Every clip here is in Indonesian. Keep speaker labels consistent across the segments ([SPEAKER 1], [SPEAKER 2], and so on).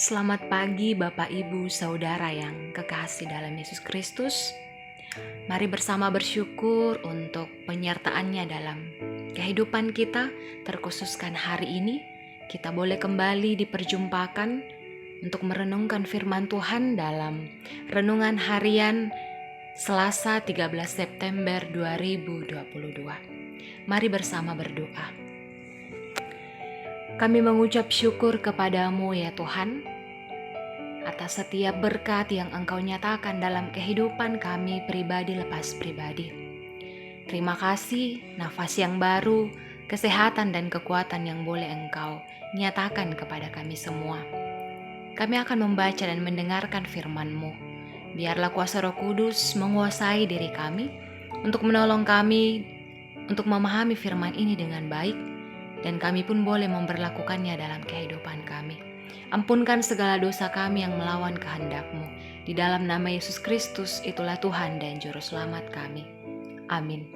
[SPEAKER 1] Selamat pagi Bapak Ibu Saudara yang kekasih dalam Yesus Kristus. Mari bersama bersyukur untuk penyertaannya dalam kehidupan kita, terkhususkan hari ini. Kita boleh kembali diperjumpakan untuk merenungkan firman Tuhan dalam renungan harian Selasa 13 September 2022. Mari bersama berdoa. Kami mengucap syukur kepadamu ya Tuhan, atas setiap berkat yang Engkau nyatakan dalam kehidupan kami pribadi lepas pribadi. Terima kasih nafas yang baru, kesehatan dan kekuatan yang boleh Engkau nyatakan kepada kami semua. Kami akan membaca dan mendengarkan firman-Mu. Biarlah kuasa Roh Kudus menguasai diri kami untuk menolong kami untuk memahami firman ini dengan baik, dan kami pun boleh memberlakukannya dalam kehidupan kami. Ampunkan segala dosa kami yang melawan kehendak-Mu. Di dalam nama Yesus Kristus, itulah Tuhan dan Juru Selamat kami. Amin.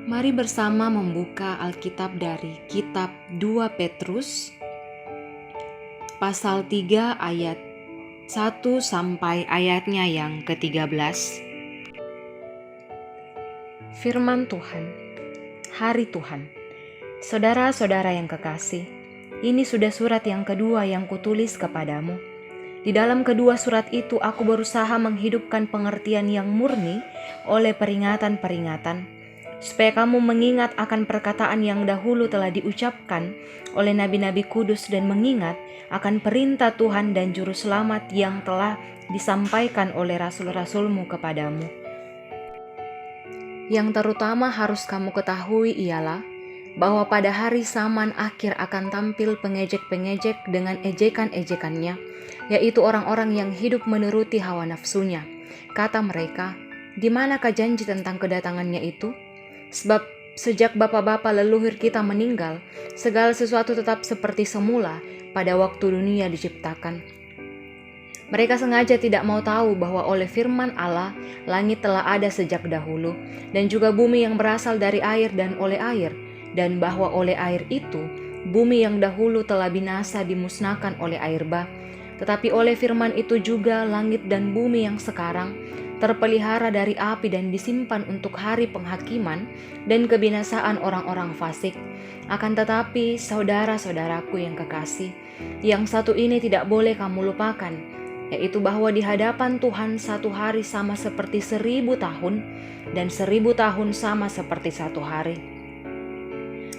[SPEAKER 1] Mari bersama membuka Alkitab dari kitab 2 Petrus, pasal 3 ayat 1 sampai ayatnya yang ke-13. Firman Tuhan. Hari Tuhan. Saudara-saudara yang kekasih, ini sudah surat yang kedua yang kutulis kepadamu. Di dalam kedua surat itu aku berusaha menghidupkan pengertian yang murni oleh peringatan-peringatan, supaya kamu mengingat akan perkataan yang dahulu telah diucapkan oleh nabi-nabi kudus dan mengingat akan perintah Tuhan dan Juru Selamat yang telah disampaikan oleh rasul-rasulmu kepadamu. Yang terutama harus kamu ketahui ialah bahwa pada hari zaman akhir akan tampil pengejek-pengejek dengan ejekan-ejekannya, yaitu orang-orang yang hidup menuruti hawa nafsunya. Kata mereka, di manakah janji tentang kedatangannya itu? Sebab sejak bapa-bapa leluhur kita meninggal, segala sesuatu tetap seperti semula pada waktu dunia diciptakan. Mereka sengaja tidak mau tahu bahwa oleh firman Allah, langit telah ada sejak dahulu, dan juga bumi yang berasal dari air dan oleh air, dan bahwa oleh air itu, bumi yang dahulu telah binasa dimusnahkan oleh air bah. Tetapi oleh firman itu juga langit dan bumi yang sekarang terpelihara dari api dan disimpan untuk hari penghakiman dan kebinasaan orang-orang fasik. Akan tetapi saudara-saudaraku yang kekasih, yang satu ini tidak boleh kamu lupakan, yaitu bahwa di hadapan Tuhan satu hari sama seperti 1000 tahun, dan 1000 tahun sama seperti satu hari.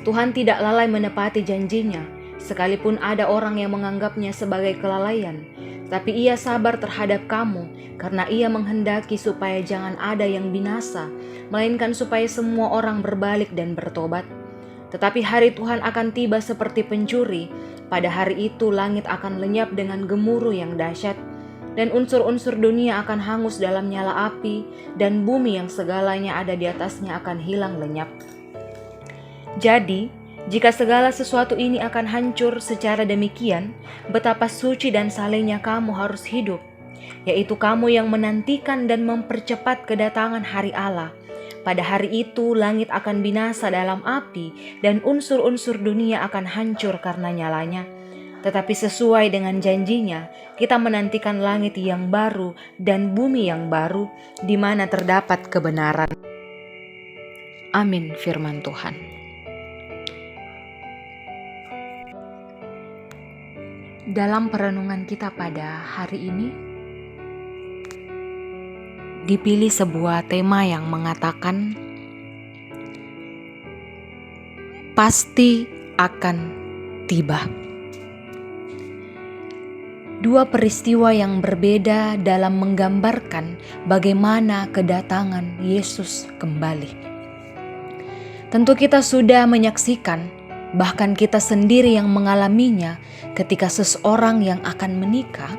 [SPEAKER 1] Tuhan tidak lalai menepati janjinya, sekalipun ada orang yang menganggapnya sebagai kelalaian. Tapi Ia sabar terhadap kamu, karena Ia menghendaki supaya jangan ada yang binasa, melainkan supaya semua orang berbalik dan bertobat. Tetapi hari Tuhan akan tiba seperti pencuri. Pada hari itu langit akan lenyap dengan gemuruh yang dahsyat, dan unsur-unsur dunia akan hangus dalam nyala api, dan bumi yang segalanya ada di atasnya akan hilang lenyap. Jadi, jika segala sesuatu ini akan hancur secara demikian, betapa suci dan salehnya kamu harus hidup, yaitu kamu yang menantikan dan mempercepat kedatangan hari Allah. Pada hari itu langit akan binasa dalam api, dan unsur-unsur dunia akan hancur karena nyalanya. Tetapi sesuai dengan janjinya, kita menantikan langit yang baru dan bumi yang baru, di mana terdapat kebenaran. Amin. Firman Tuhan. Dalam perenungan kita pada hari ini, dipilih sebuah tema yang mengatakan pasti akan tiba. Dua peristiwa yang berbeda dalam menggambarkan bagaimana kedatangan Yesus kembali. Tentu kita sudah menyaksikan, bahkan kita sendiri yang mengalaminya ketika seseorang yang akan menikah,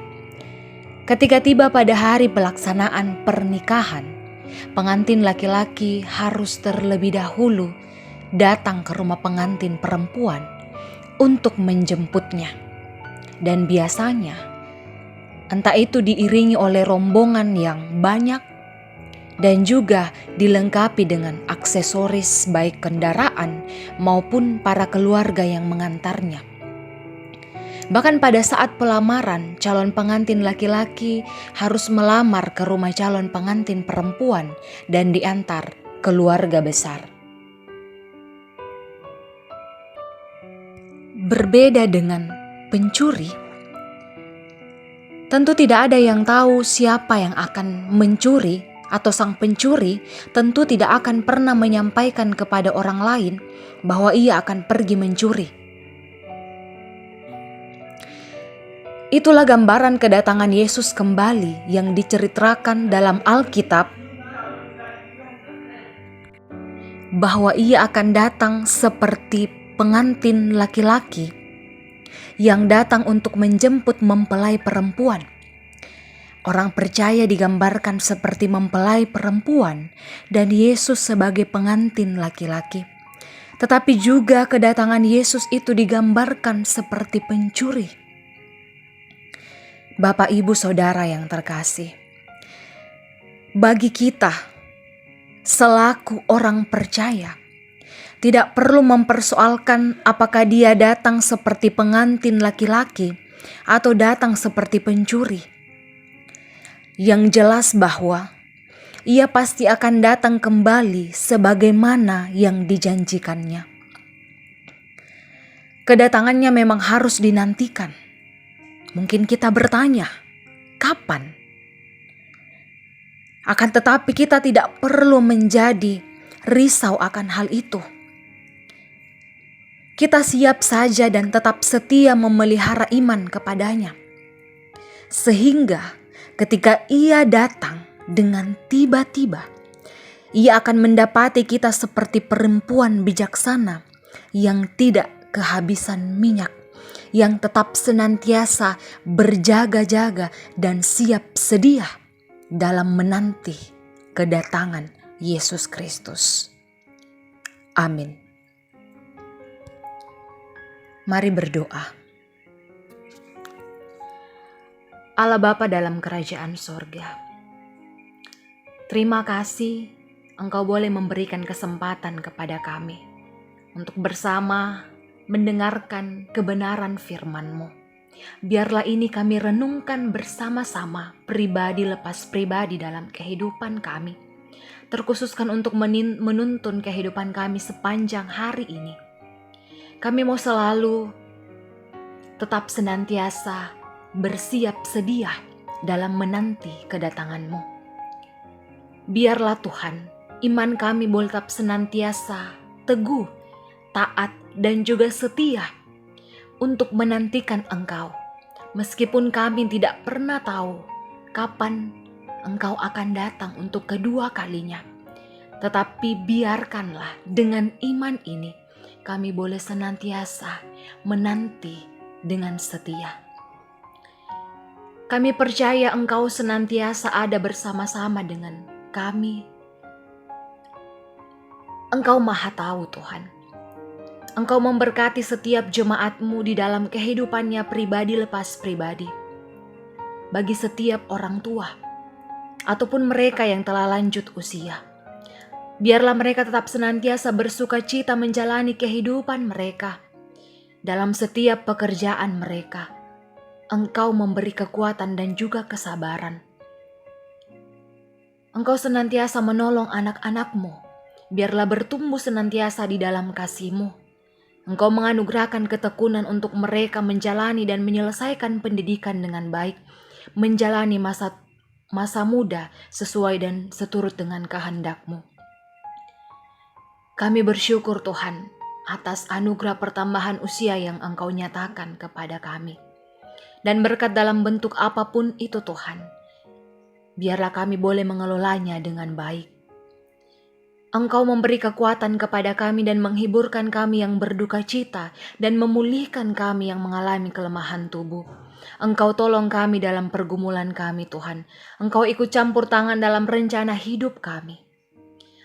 [SPEAKER 1] ketika tiba pada hari pelaksanaan pernikahan, pengantin laki-laki harus terlebih dahulu datang ke rumah pengantin perempuan untuk menjemputnya. Dan biasanya, entah itu diiringi oleh rombongan yang banyak dan juga dilengkapi dengan aksesoris baik kendaraan maupun para keluarga yang mengantarnya. Bahkan pada saat pelamaran, calon pengantin laki-laki harus melamar ke rumah calon pengantin perempuan dan diantar keluarga besar. Berbeda dengan pencuri, tentu tidak ada yang tahu siapa yang akan mencuri, atau sang pencuri tentu tidak akan pernah menyampaikan kepada orang lain bahwa ia akan pergi mencuri. Itulah gambaran kedatangan Yesus kembali yang diceritakan dalam Alkitab, bahwa ia akan datang seperti pengantin laki-laki yang datang untuk menjemput mempelai perempuan. Orang percaya digambarkan seperti mempelai perempuan dan Yesus sebagai pengantin laki-laki. Tetapi juga kedatangan Yesus itu digambarkan seperti pencuri. Bapak, Ibu, Saudara yang terkasih, bagi kita selaku orang percaya, tidak perlu mempersoalkan apakah dia datang seperti pengantin laki-laki atau datang seperti pencuri. Yang jelas bahwa ia pasti akan datang kembali sebagaimana yang dijanjikannya. Kedatangannya memang harus dinantikan. Mungkin kita bertanya, kapan? Akan tetapi kita tidak perlu menjadi risau akan hal itu. Kita siap saja dan tetap setia memelihara iman kepadanya. Sehingga ketika ia datang dengan tiba-tiba, ia akan mendapati kita seperti perempuan bijaksana yang tidak kehabisan minyak, yang tetap senantiasa berjaga-jaga dan siap sedia dalam menanti kedatangan Yesus Kristus. Amin. Mari berdoa. Allah Bapa dalam kerajaan sorga, terima kasih Engkau boleh memberikan kesempatan kepada kami untuk bersama mendengarkan kebenaran firman-Mu. Biarlah ini kami renungkan bersama-sama, pribadi lepas pribadi dalam kehidupan kami, terkhususkan untuk menuntun kehidupan kami sepanjang hari ini. Kami mau selalu tetap senantiasa bersiap sedia dalam menanti kedatangan-Mu. Biarlah Tuhan, iman kami boleh tetap senantiasa teguh, taat, dan juga setia untuk menantikan Engkau. Meskipun kami tidak pernah tahu kapan Engkau akan datang untuk kedua kalinya. Tetapi biarkanlah dengan iman ini kami boleh senantiasa menanti dengan setia. Kami percaya Engkau senantiasa ada bersama-sama dengan kami. Engkau Maha Tahu Tuhan. Engkau memberkati setiap jemaat-Mu di dalam kehidupannya pribadi lepas pribadi. Bagi setiap orang tua ataupun mereka yang telah lanjut usia, biarlah mereka tetap senantiasa bersuka cita menjalani kehidupan mereka. Dalam setiap pekerjaan mereka, Engkau memberi kekuatan dan juga kesabaran. Engkau senantiasa menolong anak-anak-Mu, biarlah bertumbuh senantiasa di dalam kasih-Mu. Engkau menganugerahkan ketekunan untuk mereka menjalani dan menyelesaikan pendidikan dengan baik, menjalani masa muda sesuai dan seturut dengan kehendak-Mu. Kami bersyukur Tuhan atas anugerah pertambahan usia yang Engkau nyatakan kepada kami. Dan berkat dalam bentuk apapun itu Tuhan, biarlah kami boleh mengelolanya dengan baik. Engkau memberi kekuatan kepada kami dan menghiburkan kami yang berduka cita dan memulihkan kami yang mengalami kelemahan tubuh. Engkau tolong kami dalam pergumulan kami Tuhan. Engkau ikut campur tangan dalam rencana hidup kami.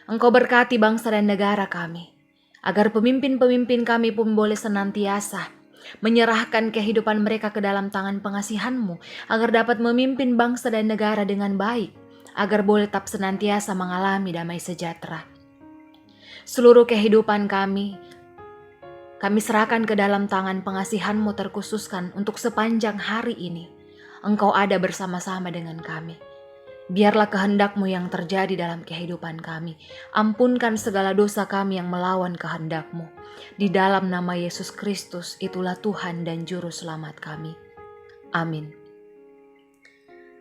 [SPEAKER 1] Engkau berkati bangsa dan negara kami, agar pemimpin-pemimpin kami pun boleh senantiasa menyerahkan kehidupan mereka ke dalam tangan pengasihan-Mu, agar dapat memimpin bangsa dan negara dengan baik, agar boleh tetap senantiasa mengalami damai sejahtera. Seluruh kehidupan kami Kami serahkan ke dalam tangan pengasihan-Mu terkhususkan untuk sepanjang hari ini. Engkau ada bersama-sama dengan kami. Biarlah kehendak-Mu yang terjadi dalam kehidupan kami. Ampunkan segala dosa kami yang melawan kehendak-Mu. Di dalam nama Yesus Kristus, itulah Tuhan dan Juru Selamat kami. Amin.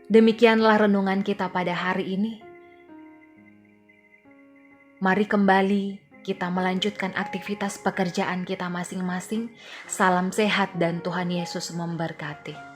[SPEAKER 1] Demikianlah renungan kita pada hari ini. Mari kembali kita melanjutkan aktivitas pekerjaan kita masing-masing. Salam sehat dan Tuhan Yesus memberkati.